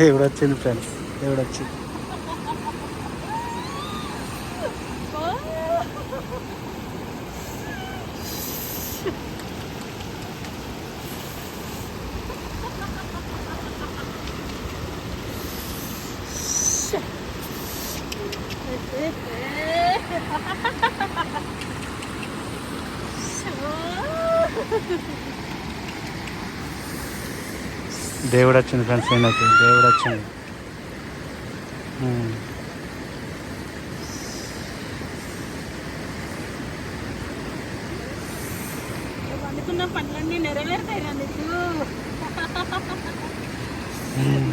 దేవుడు వచ్చింది ఫ్రెండ్స్, దేవుడు వచ్చింది. దేవుడు వచ్చింది ఫ్రెండ్స్, నాకు దేవుడు వచ్చింది. అనుకున్న పనులన్నీ నెరవేరుతాయి నీకు.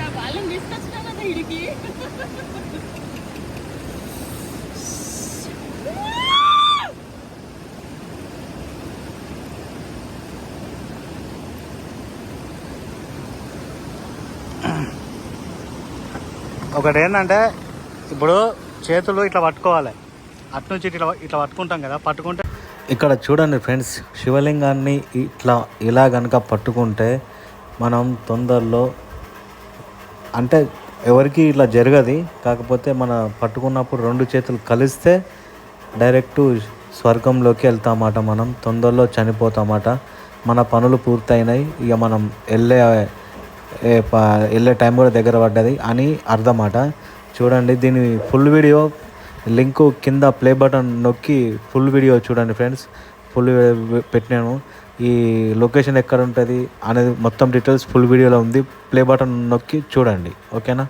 నా వాళ్ళని తీసుకొచ్చినా కదా ఇడికి. ఒకటి ఏంటంటే ఇప్పుడు చేతులు ఇట్లా పట్టుకోవాలి, అటు నుంచి ఇట్లా ఇట్లా పట్టుకుంటాం కదా, పట్టుకుంటే ఇక్కడ చూడండి ఫ్రెండ్స్, శివలింగాన్ని ఇలా కనుక పట్టుకుంటే మనం తొందరలో, అంటే ఎవరికి ఇట్లా జరగదు, కాకపోతే మన పట్టుకున్నప్పుడు రెండు చేతులు కలిస్తే డైరెక్ట్ స్వర్గంలోకి వెళ్తామట. మనం తొందరలో చనిపోతామట. మన పనులు పూర్తయినాయి, ఇక మనం వెళ్ళే టైం కూడా దగ్గర పడ్డది అని అర్థమాట. చూడండి, దీని ఫుల్ వీడియో లింకు కింద ప్లే బటన్ నొక్కి ఫుల్ వీడియో చూడండి ఫ్రెండ్స్. ఫుల్ పెట్టినాను. ఈ లొకేషన్ ఎక్కడ ఉంటుంది అనేది మొత్తం డీటెయిల్స్ ఫుల్ వీడియోలో ఉంది. ప్లే బటన్ నొక్కి చూడండి, ఓకేనా.